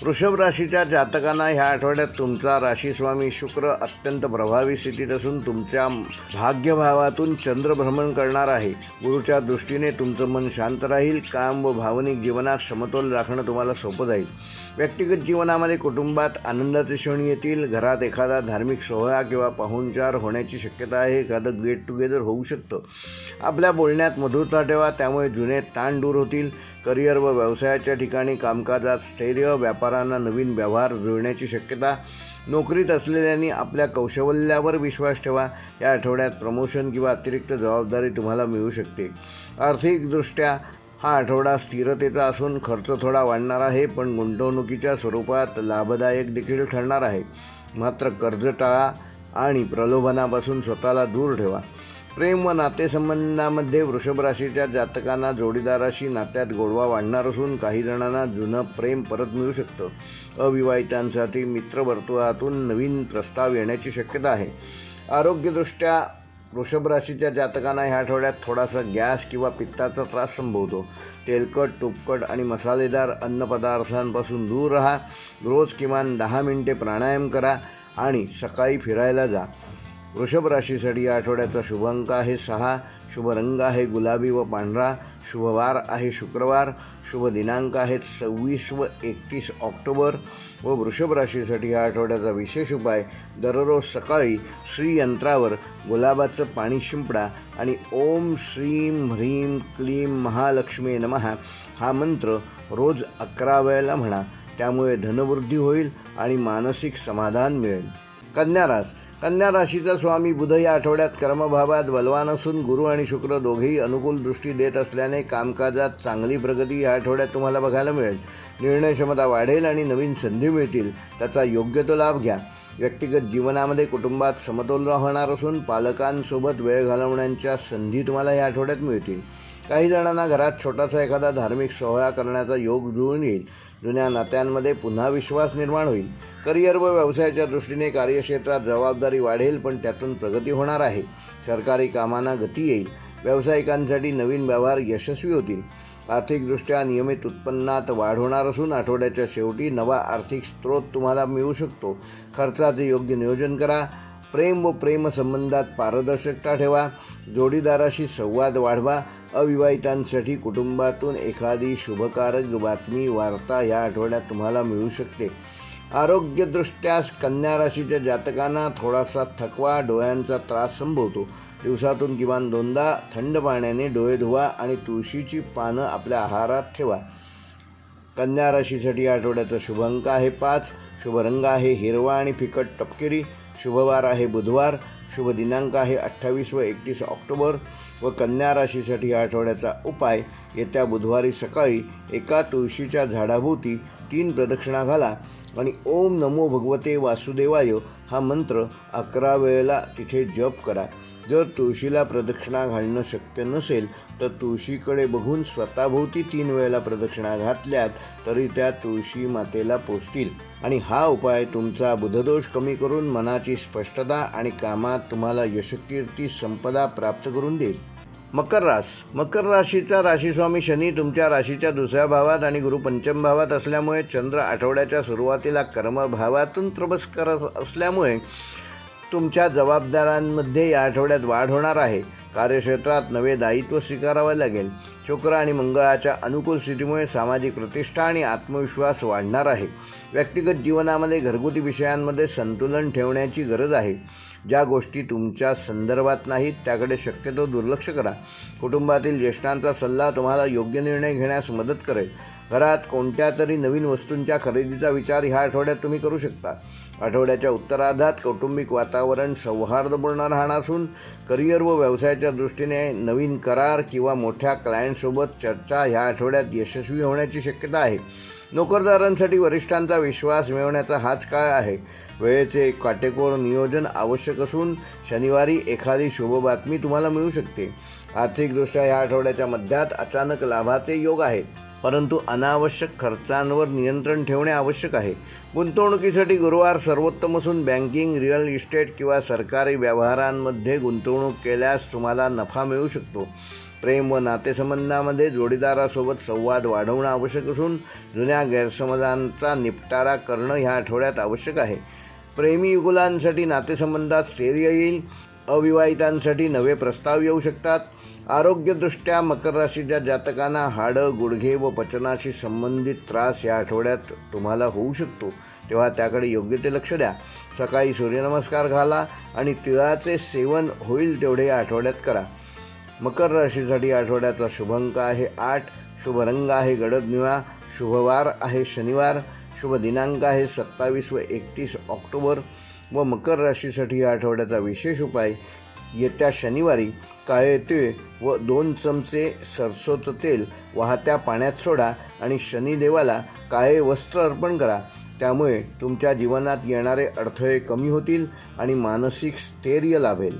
वृषभ राशीच्या जातकांना ह्या आठवड्यात तुमचा राशीस्वामी शुक्र अत्यंत प्रभावी स्थितीत असून तुमच्या भाग्यभावातून चंद्र भ्रमण करणार आहे. गुरुच्या दृष्टीने तुमचं मन शांत राहील. काम व भावनिक जीवनात समतोल राखणं तुम्हाला सोपं जाईल. व्यक्तिगत जीवनामध्ये कुटुंबात आनंदाचे क्षण येतील. घरात एखादा धार्मिक सोहळा किंवा पाहुणचार होण्याची शक्यता आहे. एखादं गेट टुगेदर होऊ शकतं. आपल्या बोलण्यात मधुरता ठेवा, त्यामुळे जुने ताण दूर होतील. करिअर व व्यवसायाच्या ठिकाणी कामकाजात स्थैर्य, व्यापाऱ्यांना नवीन व्यवहार जुळण्याची शक्यता. नोकरीत असलेल्यांनी आपल्या कौशल्यावर विश्वास ठेवा. या आठवड्यात प्रमोशन किंवा अतिरिक्त जबाबदारी तुम्हाला मिळू शकते. आर्थिकदृष्ट्या हा आठवडा स्थिरतेचा असून खर्च थोडा वाढणार आहे, पण गुंतवणुकीच्या स्वरूपात लाभदायक देखील ठरणार आहे. मात्र कर्ज टाळा आणि प्रलोभनापासून स्वतःला दूर ठेवा. प्रेम व नातेसंबंधामध्ये वृषभ राशीच्या जातकांना जोडीदाराशी नात्यात गोडवा वाढणार असून काही जणांना जुनं प्रेम परत मिळू शकतं. अविवाहितांसाठी मित्रवर्तुळातून नवीन प्रस्ताव येण्याची शक्यता आहे. आरोग्यदृष्ट्या वृषभ राशीच्या जातकांना ह्या आठवड्यात थोडासा गॅस किंवा पित्ताचा त्रास संभवतो. तेलकट, तुपकट आणि मसालेदार अन्नपदार्थांपासून दूर राहा. रोज किमान 10 मिनिटे प्राणायाम करा आणि सकाळी फिरायला जा. वृषभ राशीसाठी या आठवड्याचा शुभ अंक आहे 6. शुभ रंग आहे गुलाबी व पांढरा. शुभवार आहे शुक्रवार. शुभ दिनांक आहेत 26 व 31 ऑक्टोबर. व वृषभ राशीसाठी या आठवड्याचा विशेष उपाय, दररोज सकाळी श्री यंत्रावर गुलाबाचं पाणी शिंपडा आणि ओम श्रीं ह्रीं क्लीं महालक्ष्मी नमः हा मंत्र रोज 11 वेळेला म्हणा. त्यामुळे धनवृद्धी होईल आणि मानसिक समाधान मिळेल. कन्या राशीचा स्वामी बुध या आठवड्यात कर्मभावात बलवान असून गुरु आणि शुक्र दोघेही अनुकूल दृष्टी देत असल्याने कामकाजात चांगली प्रगती या आठवड्यात तुम्हाला बघायला मिळेल. निर्णय क्षमता वाढेल आणि नवीन संधी मिळतील. त्याचा योग्य तो लाभ घ्या. व्यक्तिगत जीवनामध्ये कुटुंबात समतोल राहणार असून पालकांसोबत वेळ घालवण्याच्या संधी तुम्हाला या आठवड्यात मिळतील. काही जणांना घरात छोटासा एखादा धार्मिक सोहळा करण्याचा योग जुळून येईल. जुन्या नात्यांमध्ये पुन्हा विश्वास निर्माण होईल. करिअर व व्यवसायाच्या दृष्टीने कार्यक्षेत्रात जबाबदारी वाढेल, पण त्यातून प्रगती होणार आहे. सरकारी कामांना गती येईल. व्यावसायिकांसाठी नवीन व्यवहार यशस्वी होतील. आर्थिकदृष्ट्या नियमित उत्पन्नात वाढ होणार असून आठवड्याच्या शेवटी नवा आर्थिक स्रोत तुम्हाला मिळू शकतो. खर्चाचे योग्य नियोजन करा. प्रेम व प्रेमसंबंधात पारदर्शकता ठेवा. जोडीदाराशी संवाद वाढवा. अविवाहितांसाठी कुटुंबातून एखादी शुभकारक बातमी, वार्ता या आठवड्यात तुम्हाला मिळू शकते. आरोग्यदृष्ट्या कन्या राशीच्या जातकांना थोडासा थकवा, डोळ्यांचा त्रास संभवतो. दिवसातून किमान 2दा थंड पाण्याने डोळे धुवा आणि तुळशीची पानं आपल्या आहारात ठेवा. कन्या राशीसाठी या आठवड्याचा शुभ अंक आहे 5. शुभ रंग आहे हिरवा आणि फिकट तपकिरी. शुभवार आहे बुधवार. शुभ दिनांक आहे 28 व 31 ऑक्टोबर. व कन्या राशीसाठी या आठवड्याचा उपाय, येत्या बुधवारी सकाळी एका तुळशीच्या झाडाभोवती 3 प्रदक्षिणा घाला आणि ओम नमो भगवते वासुदेवाय हा मंत्र 11 वेळेला तिथे जप करा. जर तुळशीला प्रदक्षिणा घालणं शक्य नसेल तर तुळशीकडे बघून स्वतःभोवती 3 वेळेला प्रदक्षिणा घातल्यात तरी त्या तुळशी मातेला पोचतील. आणि हा उपाय तुमचा बुधदोष कमी करून मनाची स्पष्टता आणि कामात तुम्हाला यशकीर्ती संपदा प्राप्त करून देईल. मकर राशीचा राशीस्वामी शनी तुमच्या राशीच्या 2ऱ्या भावात आणि गुरु 5म भावात असल्यामुळे चंद्र आठवड्याच्या सुरुवातीला कर्मभावातून प्रवेश करत असल्यामुळे तुमच्या जबाबदाऱ्यांमध्ये या आठवड्यात वाढ होणार आहे. कार्यक्षेत्रात नवे दायित्व स्वीकारावे लागेल. शुक्र आणि मंगळाच्या अनुकूल स्थितीमुळे सामाजिक प्रतिष्ठा आणि आत्मविश्वास वाढणार आहे. व्यक्तिगत जीवनामध्ये घरगुती विषयांमध्ये संतुलन ठेवण्याची गरज आहे. ज्या गोष्टी तुमच्या संदर्भात नाहीत त्याकडे शक्यतो दुर्लक्ष करा. कुटुंबातील ज्येष्ठांचा सल्ला तुम्हाला योग्य निर्णय घेण्यास मदत करेल. घरात कोणत्या तरी नवीन वस्तूंच्या खरेदीचा विचार ह्या आठवड्यात तुम्ही करू शकता. आठवड्याच्या उत्तरार्धात कौटुंबिक वातावरण सौहार्दपूर्ण राहणार असून करिअर व व्यवसायाच्या दृष्टीने नवीन करार किंवा मोठ्या क्लायंटसोबत चर्चा ह्या आठवड्यात यशस्वी होण्याची शक्यता आहे. नोकरदारांसाठी वरिष्ठांचा विश्वास मिळवण्याचा हाच काळ आहे. वेळेचे काटेकोर नियोजन आवश्यक असून शनिवारी एखादी शुभ बातमी तुम्हाला मिळू शकते. आर्थिकदृष्ट्या या आठवड्याच्या मध्यात अचानक लाभाचे योग आहेत, परंतु अनावश्यक खर्चांवर नियंत्रण ठेवणे आवश्यक आहे. गुंतवणुकीसाठी गुरुवार सर्वोत्तम असून बँकिंग, रिअल इस्टेट किंवा सरकारी व्यवहारांमध्ये गुंतवणूक केल्यास तुम्हाला नफा मिळू शकतो. प्रेम व नातेसंबंधामध्ये जोडीदारासोबत संवाद वाढवणं आवश्यक असून जुन्या गैरसमजांचा निपटारा करणं ह्या आठवड्यात आवश्यक आहे. प्रेमी युगुलांसाठी नातेसंबंधात स्थैर्य येईल. अविवाहितांसाठी नवे प्रस्ताव येऊ शकतात. आरोग्यदृष्ट्या मकर राशीच्या जातकांना हाडं, गुडघे व पचनाशी संबंधित त्रास या आठवड्यात तुम्हाला होऊ शकतो, तेव्हा त्याकडे योग्य ते लक्ष द्या. सकाळी सूर्यनमस्कार घाला आणि तिळाचे सेवन होईल तेवढे या आठवड्यात करा. मकर राशीसाठी आठवड्याचा शुभ अंक आहे 8, शुभ रंग आहे गडद निळा, शुभवार आहे शनिवार, शुभ दिनांक आहे 27 व 31 ऑक्टोबर. व मकर राशीसाठी या आठवड्याचा विशेष उपाय, येत्या शनिवारी काळे तीळ व 2 चमचे सरसोचं तेल वाहत्या पाण्यात सोडा आणि शनिदेवाला काळे वस्त्र अर्पण करा. त्यामुळे तुमच्या जीवनात येणारे अडथळे कमी होतील आणि मानसिक स्थैर्य लाभेल.